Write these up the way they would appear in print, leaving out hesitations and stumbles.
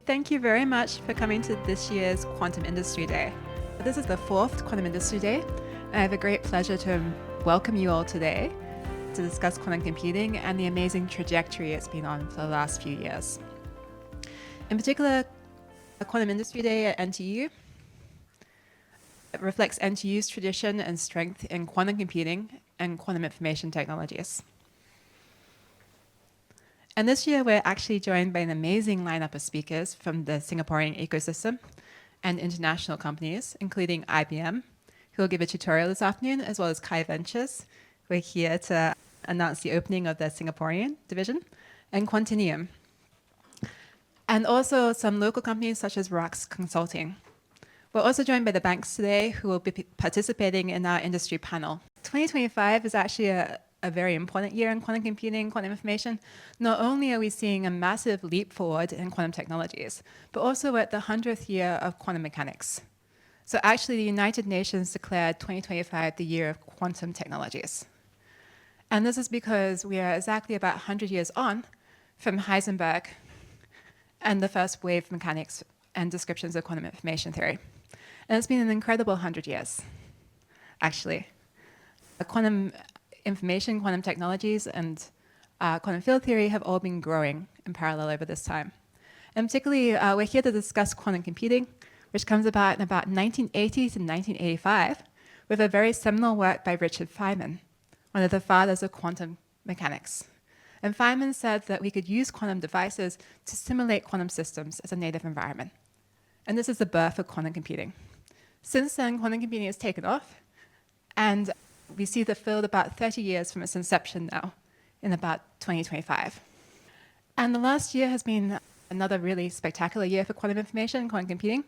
Thank you very much for coming to this year's Quantum Industry Day. This is the 4th Quantum Industry Day, and I have a great pleasure to welcome you all today to discuss quantum computing and the amazing trajectory it's been on for the last few years. In particular, the Quantum Industry Day at NTU reflects NTU's tradition and strength in quantum computing and quantum information technologies. And this year, we're actually joined by an amazing lineup of speakers from the Singaporean ecosystem and international companies, including IBM, who will give a tutorial this afternoon, as well as Kai Ventures. We're here to announce the opening of the Singaporean division, and Quantinuum. And also some local companies such as Rocks Consulting. We're also joined by the banks today who will be participating in our industry panel. 2025 is actually a very important year in quantum computing, quantum information. Not only are we seeing a massive leap forward in quantum technologies, but also we're at the 100th year of quantum mechanics. So actually, the United Nations declared 2025 the year of quantum technologies. And this is because we are exactly about 100 years on from Heisenberg and the first wave mechanics and descriptions of quantum information theory. And it's been an incredible 100 years, actually. Quantum information, quantum technologies, and quantum field theory have all been growing in parallel over this time. And particularly, we're here to discuss quantum computing, which comes about in about 1980 to 1985, with a very seminal work by Richard Feynman, one of the fathers of quantum mechanics. And Feynman said that we could use quantum devices to simulate quantum systems as a native environment. And this is the birth of quantum computing. Since then, quantum computing has taken off, and we see the field about 30 years from its inception now, in about 2025. And the last year has been another really spectacular year for quantum information, quantum computing.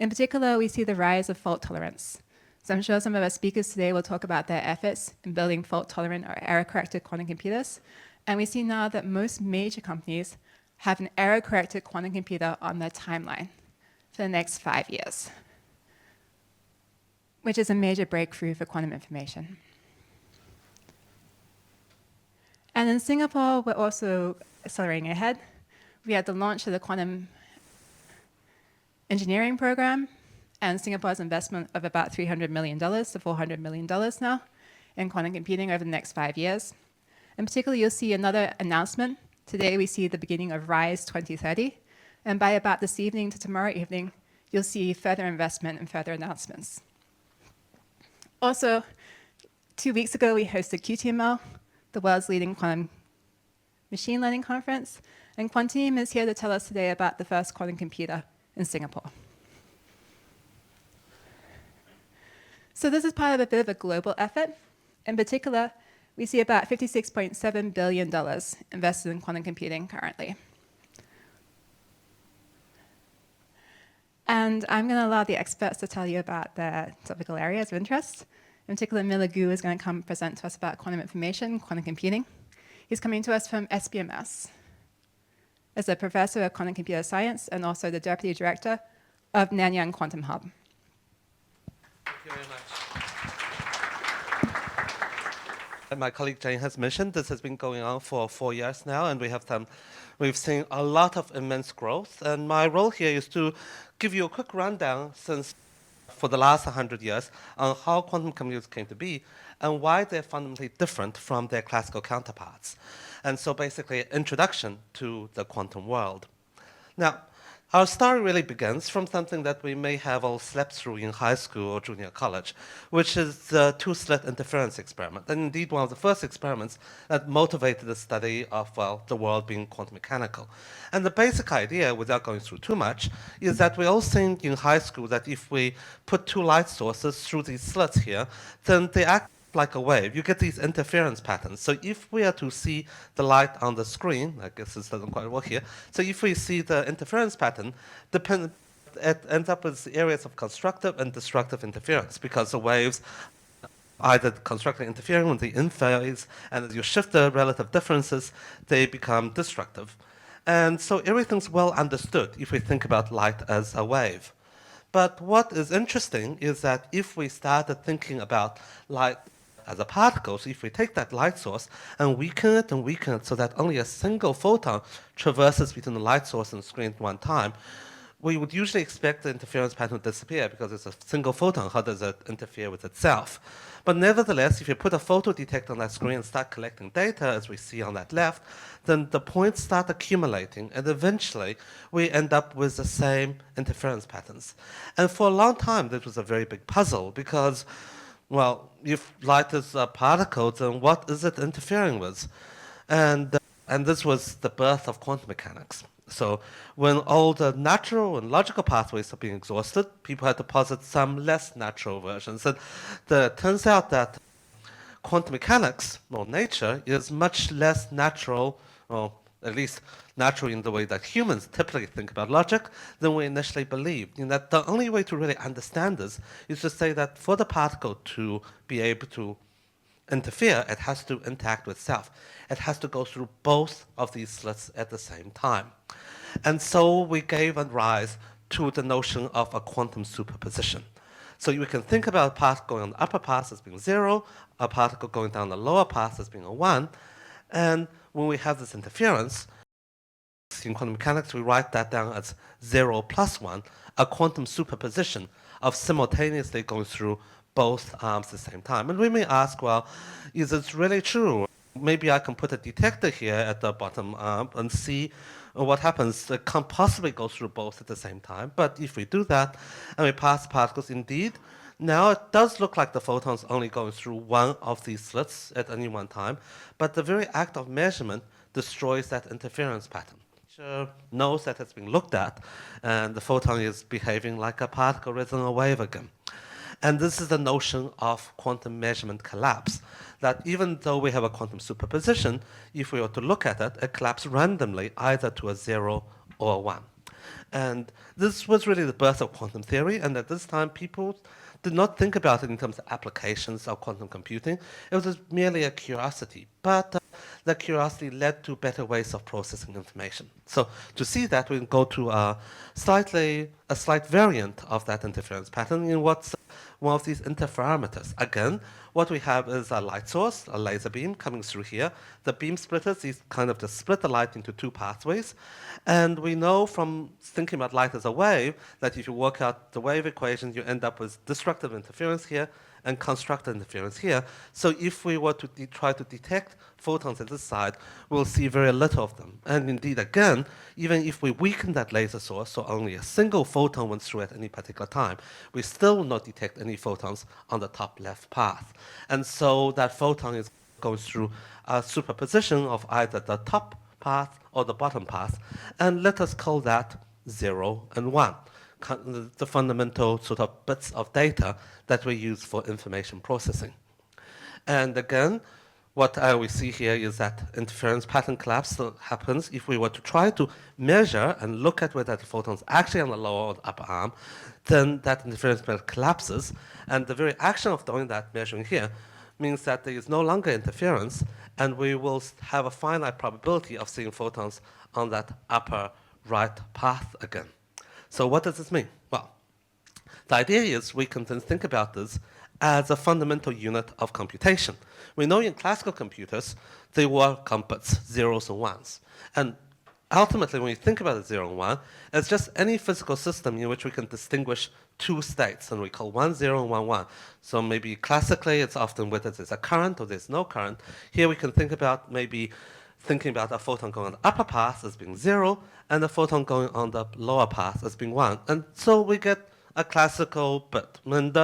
In particular, we see the rise of fault tolerance. So I'm sure some of our speakers today will talk about their efforts in building fault-tolerant or error-corrected quantum computers. And we see now that most major companies have an error-corrected quantum computer on their timeline for the next 5 years, which is a major breakthrough for quantum information. And in Singapore, we're also accelerating ahead. We had the launch of the quantum engineering program, and Singapore's investment of about $300 million to $400 million now in quantum computing over the next 5 years. And particularly, you'll see another announcement. Today, we see the beginning of RISE 2030. And by about this evening to tomorrow evening, you'll see further investment and further announcements. Also, 2 weeks ago, we hosted QTML, the world's leading quantum machine learning conference. And Quantinuum is here to tell us today about the first quantum computer in Singapore. So this is part of a bit of a global effort. In particular, we see about $56.7 billion invested in quantum computing currently. And I'm going to allow the experts to tell you about their topical areas of interest. In particular, Mile Gu is going to come present to us about quantum information, quantum computing. He's coming to us from SBMS as a professor of quantum computer science and also the deputy director of Nanyang Quantum Hub. Thank you very much. My colleague Jane has mentioned this has been going on for 4 years now, and we've seen a lot of immense growth. And my role here is to give you a quick rundown for the last 100 years on how quantum computers came to be and why they're fundamentally different from their classical counterparts. And so basically, an introduction to the quantum world. Now, our story really begins from something that we may have all slept through in high school or junior college, which is the two-slit interference experiment, and indeed one of the first experiments that motivated the study of, well, the world being quantum mechanical. And the basic idea, without going through too much, is that we all seen in high school that if we put two light sources through these slits here, then they act like a wave. You get these interference patterns. So if we are to see the light on the screen, I guess this doesn't quite work here. So if we see the interference pattern, it ends up with areas of constructive and destructive interference because the waves either constructively interfering with the in phase, and as you shift the relative differences, they become destructive. And so everything's well understood if we think about light as a wave. But what is interesting is that if we started thinking about light as a particle. So if we take that light source and weaken it so that only a single photon traverses between the light source and the screen at one time, we would usually expect the interference pattern to disappear because it's a single photon. How does it interfere with itself? But nevertheless, if you put a photodetector on that screen and start collecting data, as we see on that left, then the points start accumulating, and eventually we end up with the same interference patterns. And for a long time, this was a very big puzzle because, well, if light is a particle, then what is it interfering with? And this was the birth of quantum mechanics. So when all the natural and logical pathways are being exhausted, people had to posit some less natural versions. And it turns out that quantum mechanics, or nature, is much less natural, or at least natural in the way that humans typically think about logic, than we initially believed. In that the only way to really understand this is to say that for the particle to be able to interfere, it has to interact with itself. It has to go through both of these slits at the same time. And so we gave rise to the notion of a quantum superposition. So you can think about a particle going on the upper path as being 0, a particle going down the lower path as being a 1. And when we have this interference, in quantum mechanics, we write that down as 0 plus 1, a quantum superposition of simultaneously going through both arms at the same time. And we may ask, well, is this really true? Maybe I can put a detector here at the bottom arm and see what happens. It can't possibly go through both at the same time. But if we do that and we pass particles, indeed, now it does look like the photon's only going through one of these slits at any one time. But the very act of measurement destroys that interference pattern. Nature knows that it's being looked at, and the photon is behaving like a particle rather than a wave again. And this is the notion of quantum measurement collapse, that even though we have a quantum superposition, if we were to look at it, it collapses randomly either to a 0 or a 1. And this was really the birth of quantum theory, and at this time people did not think about it in terms of applications of quantum computing. It was just merely a curiosity. But that curiosity led to better ways of processing information. So to see that, we can go to a slight variant of that interference pattern in what's one of these interferometers. Again, what we have is a light source, a laser beam coming through here. The beam splitters is kind of just split the light into two pathways. And we know from thinking about light as a wave that if you work out the wave equation, you end up with destructive interference here and constructive interference here. So if we were to try to detect photons at this side, we'll see very little of them. And indeed, again, even if we weaken that laser source, so only a single photon went through at any particular time, we still will not detect any photons on the top left path. And so that photon is going through a superposition of either the top path or the bottom path. And let us call that 0 and 1. The fundamental sort of bits of data that we use for information processing. And again, what we see here is that interference pattern collapse happens if we were to try to measure and look at whether the photon's actually on the lower or the upper arm, then that interference pattern collapses. And the very action of doing that measuring here means that there is no longer interference, and we will have a finite probability of seeing photons on that upper right path again. So what does this mean? Well, the idea is we can then think about this as a fundamental unit of computation. We know in classical computers, they were qubits, zeros and ones. And ultimately, when you think about a 0 and 1, it's just any physical system in which we can distinguish two states, and we call 1 0 and 1 1. So maybe classically, it's often whether there's a current or there's no current. Here we can think about maybe thinking about a photon going on the upper path as being 0, and a photon going on the lower path as being 1. And so we get a classical bit. And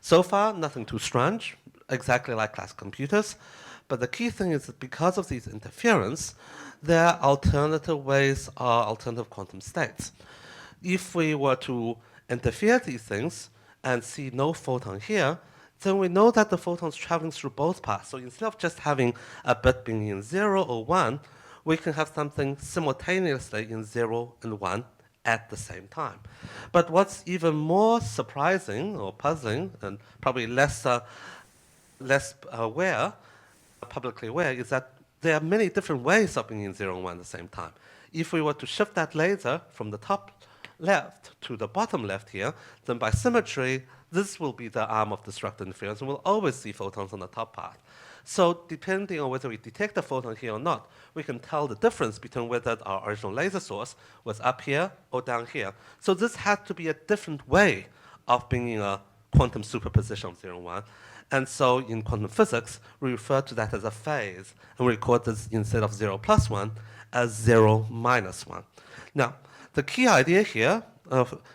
so far, nothing too strange, exactly like classical computers. But the key thing is that because of these interference, there are alternative ways or alternative quantum states. If we were to interfere these things and see no photon here, then we know that the photon's traveling through both paths. So instead of just having a bit being in 0 or 1, we can have something simultaneously in 0 and 1 at the same time. But what's even more surprising or puzzling, and probably less publicly aware, is that there are many different ways of being in 0 and 1 at the same time. If we were to shift that laser from the top left to the bottom left here, then by symmetry, this will be the arm of disrupted interference, and we'll always see photons on the top part. So depending on whether we detect a photon here or not, we can tell the difference between whether our original laser source was up here or down here. So this had to be a different way of bringing a quantum superposition of 0 and 1. And so in quantum physics, we refer to that as a phase, and we record this instead of 0 plus 1 as 0 minus 1. Now, the key idea here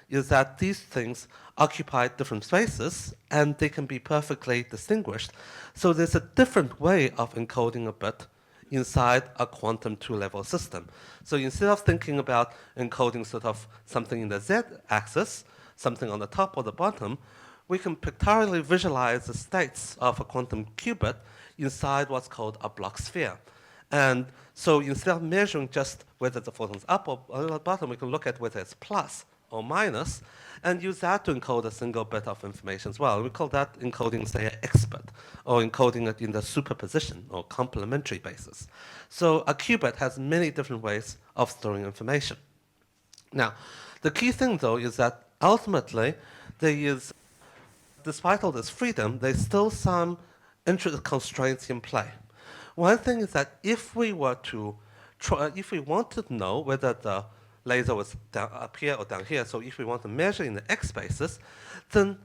is that these things occupy different spaces, and they can be perfectly distinguished. So there's a different way of encoding a bit inside a quantum two-level system. So instead of thinking about encoding sort of something in the z-axis, something on the top or the bottom, we can pictorially visualize the states of a quantum qubit inside what's called a Bloch sphere. And so instead of measuring just whether the photon's up or on the bottom, we can look at whether it's plus or minus, and use that to encode a single bit of information as well. We call that encoding, say, an X bit, or encoding it in the superposition or complementary basis. So a qubit has many different ways of storing information. Now, the key thing, though, is that ultimately there is, despite all this freedom, there's still some constraints in play. One thing is that if we were to if we wanted to know whether the laser was down up here or down here, so if we want to measure in the x basis, then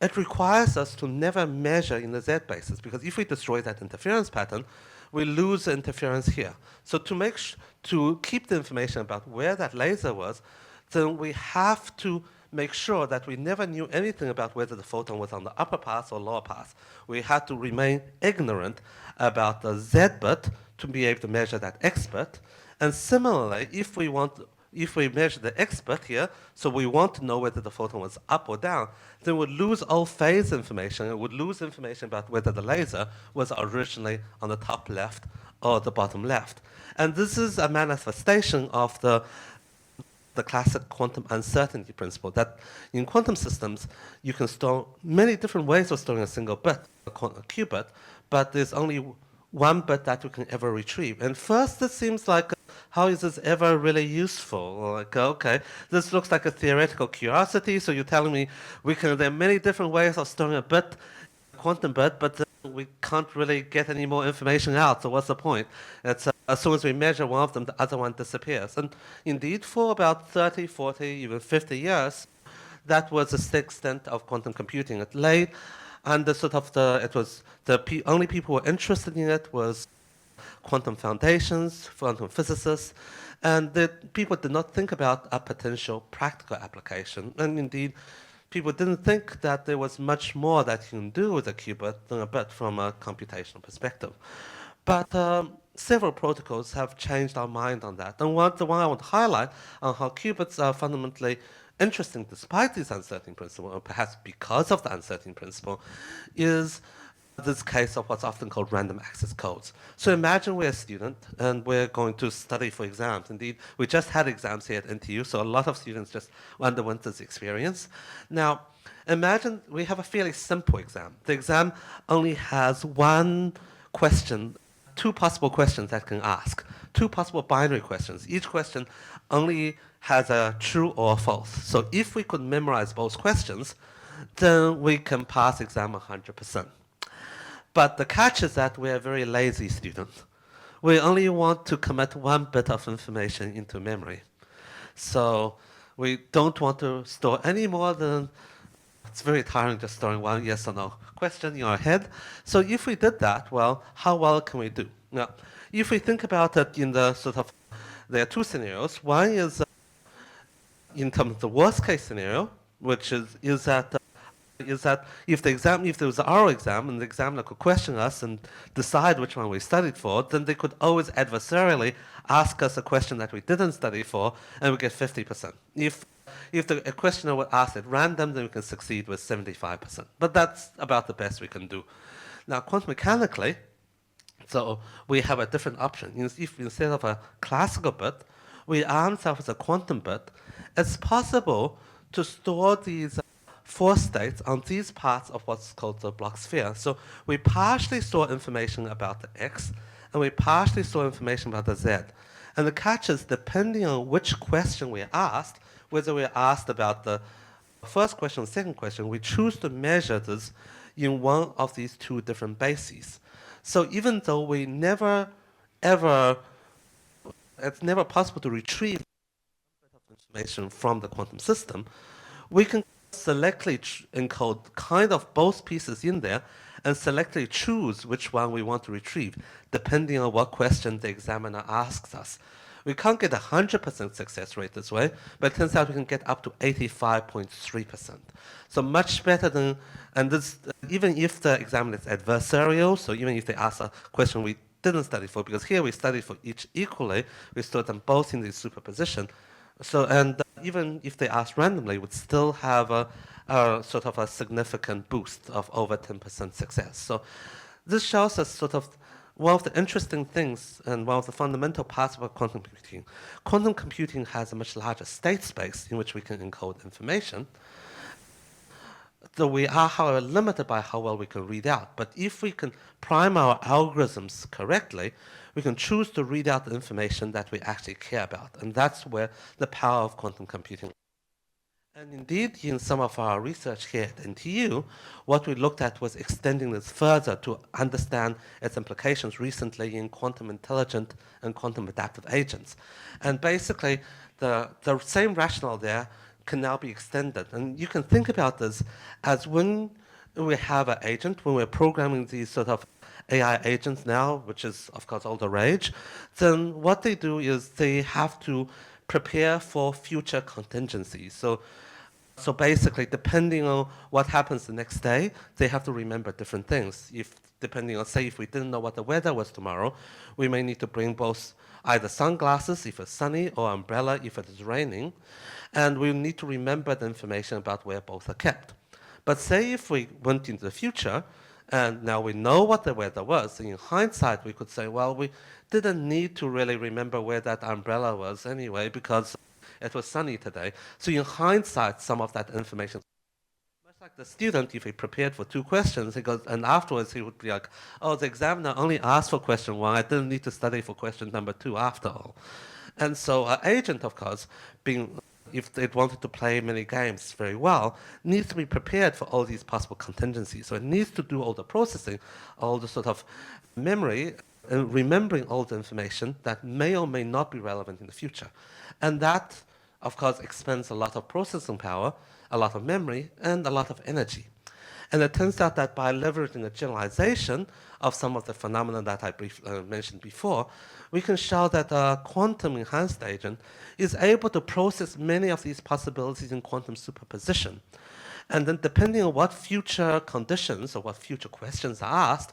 it requires us to never measure in the z basis, because if we destroy that interference pattern, we lose the interference here. So to keep the information about where that laser was, then we have to make sure that we never knew anything about whether the photon was on the upper pass or lower pass. We had to remain ignorant about the z bit to be able to measure that x bit. And similarly, if we measure the x bit here, so we want to know whether the photon was up or down, then we'd lose all phase information. It would lose information about whether the laser was originally on the top left or the bottom left. And this is a manifestation of the classic quantum uncertainty principle, that in quantum systems, you can store many different ways of storing a single bit, a qubit, but there's only one bit that you can ever retrieve. And first, it seems like, how is this ever really useful? Like, okay, this looks like a theoretical curiosity, so you're telling me there are many different ways of storing a bit, quantum bit, but we can't really get any more information out, so what's the point? It's, as soon as we measure one of them, the other one disappears. And indeed, for about 30, 40, even 50 years, that was the extent of quantum computing. It laid under sort of the only people who were interested in it was quantum foundations, quantum physicists, and the people did not think about a potential practical application. And indeed, people didn't think that there was much more that you can do with a qubit than a bit from a computational perspective. But several protocols have changed our mind on that. And the one I want to highlight on how qubits are fundamentally interesting despite this uncertainty principle, or perhaps because of the uncertainty principle, is this case of what's often called random access codes. So imagine we're a student and we're going to study for exams. Indeed, we just had exams here at NTU, so a lot of students just underwent this experience. Now, imagine we have a fairly simple exam. The exam only has one question, two possible questions that can ask, two possible binary questions. Each question only has a true or a false. So if we could memorize both questions, then we can pass exam 100%. But the catch is that we're a very lazy student. We only want to commit one bit of information into memory. So we don't want to store any more than, it's very tiring just storing one yes or no question in our head. So if we did that, well, how well can we do? Now, if we think about it in the sort of, there are two scenarios. One is in terms of the worst case scenario, which is that if there was an oral exam and the examiner could question us and decide which one we studied for, then they could always adversarially ask us a question that we didn't study for, and we get 50%. If the questioner would ask at random, then we can succeed with 75%. But that's about the best we can do. Now, quantum mechanically, so we have a different option. If instead of a classical bit, we arm ourselves with a quantum bit, it's possible to store these four states on these parts of what's called the Bloch sphere. So we partially store information about the x, and we partially store information about the z. And the catch is, depending on which question we asked, whether we're asked about the first question or second question, we choose to measure this in one of these two different bases. So even though we never, ever, it's never possible to retrieve information from the quantum system, we can selectively encode kind of both pieces in there and selectively choose which one we want to retrieve, depending on what question the examiner asks us. We can't get 100% success rate this way, but it turns out we can get up to 85.3%. So much better than, and this, even if the examiner is adversarial, so even if they ask a question we didn't study for, because here we studied for each equally, we stored them both in the superposition. So, and even if they ask randomly, would still have a sort of a significant boost of over 10% success. So this shows us sort of one of the interesting things and one of the fundamental parts of quantum computing. Quantum computing has a much larger state space in which we can encode information. So we are, however, limited by how well we can read out. But if we can prime our algorithms correctly, we can choose to read out the information that we actually care about. And that's where the power of quantum computing. And indeed, in some of our research here at NTU, what we looked at was extending this further to understand its implications recently in quantum intelligent and quantum adaptive agents. And basically, the same rationale there can now be extended. And you can think about this as when we have an agent, when we're programming these sort of AI agents now, which is, of course, all the rage, then what they do is they have to prepare for future contingencies. So basically, depending on what happens the next day, they have to remember different things. Depending on, say, if we didn't know what the weather was tomorrow, we may need to bring both either sunglasses if it's sunny or umbrella if it is raining, and we need to remember the information about where both are kept. But say if we went into the future, and now we know what the weather was, in hindsight we could say, well, we didn't need to really remember where that umbrella was anyway, because it was sunny today. So in hindsight, some of that information, much like the student, if he prepared for 2 questions, he goes, and afterwards he would be like, oh, the examiner only asked for question 1, I didn't need to study for question number 2 after all. And so an agent, of course, if it wanted to play many games very well, needs to be prepared for all these possible contingencies. So it needs to do all the processing, all the sort of memory, and remembering all the information that may or may not be relevant in the future. And that, of course, expends a lot of processing power, a lot of memory, and a lot of energy. And it turns out that by leveraging a generalization of some of the phenomena that I mentioned before, we can show that a quantum enhanced agent is able to process many of these possibilities in quantum superposition. And then depending on what future conditions or what future questions are asked,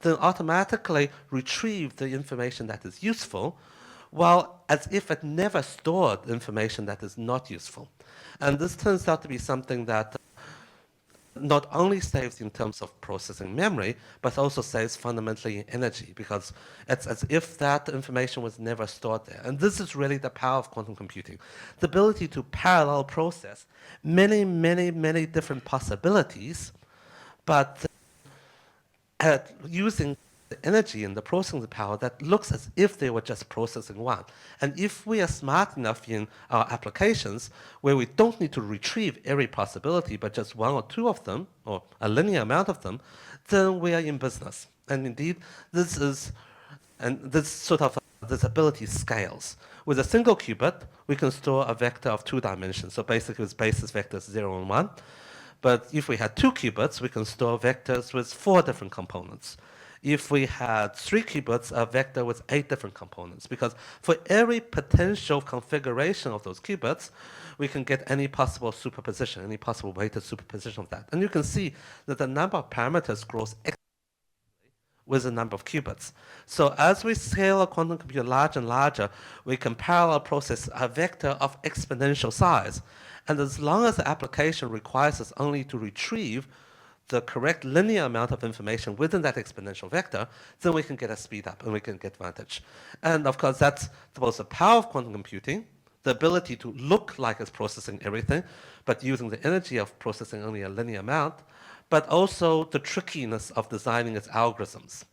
then automatically retrieve the information that is useful, while as if it never stored information that is not useful. And this turns out to be something that not only saves in terms of processing memory, but also saves fundamentally in energy, because it's as if that information was never stored there. And this is really the power of quantum computing, the ability to parallel process many, many, many different possibilities, but using the energy and the processing power that looks as if they were just processing one. And if we are smart enough in our applications where we don't need to retrieve every possibility but just 1 or 2 of them, or a linear amount of them, then we are in business. And indeed, this ability scales. With a single qubit, we can store a vector of 2 dimensions. So basically, with basis vectors 0 and 1. But if we had 2 qubits, we can store vectors with 4 different components. If we had 3 qubits, a vector with 8 different components. Because for every potential configuration of those qubits, we can get any possible superposition, any possible weighted superposition of that. And you can see that the number of parameters grows with the number of qubits. So as we scale a quantum computer larger and larger, we can parallel process a vector of exponential size. And as long as the application requires us only to retrieve the correct linear amount of information within that exponential vector, then we can get a speed up and we can get advantage. And of course, that's both the power of quantum computing, the ability to look like it's processing everything, but using the energy of processing only a linear amount, but also the trickiness of designing its algorithms.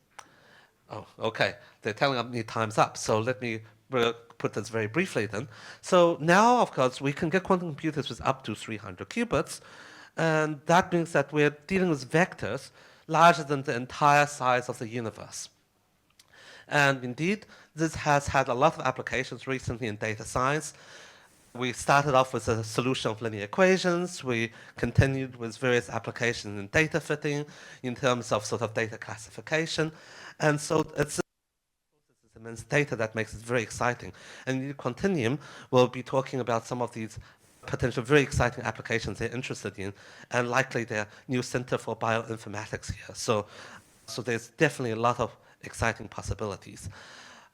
Oh, okay, they're telling me time's up, so let me we'll put this very briefly then. So now, of course, we can get quantum computers with up to 300 qubits, and that means that we're dealing with vectors larger than the entire size of the universe. And indeed, this has had a lot of applications recently in data science. We started off with a solution of linear equations. We continued with various applications in data fitting in terms of sort of data classification. And so it's this immense data that makes it very exciting. And in Quantinuum, we'll be talking about some of these potential very exciting applications they're interested in, and likely their new Center for Bioinformatics here. So there's definitely a lot of exciting possibilities.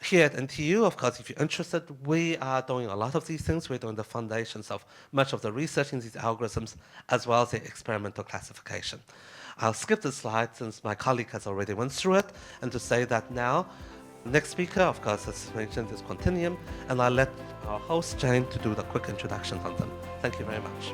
Here at NTU, of course, if you're interested, we are doing a lot of these things. We're doing the foundations of much of the research in these algorithms, as well as the experimental classification. I'll skip this slide since my colleague has already went through it, and to say that now, next speaker, of course, as mentioned, is Quantinuum, and I'll let our host, Jane, to do the quick introduction on them. Thank you very much.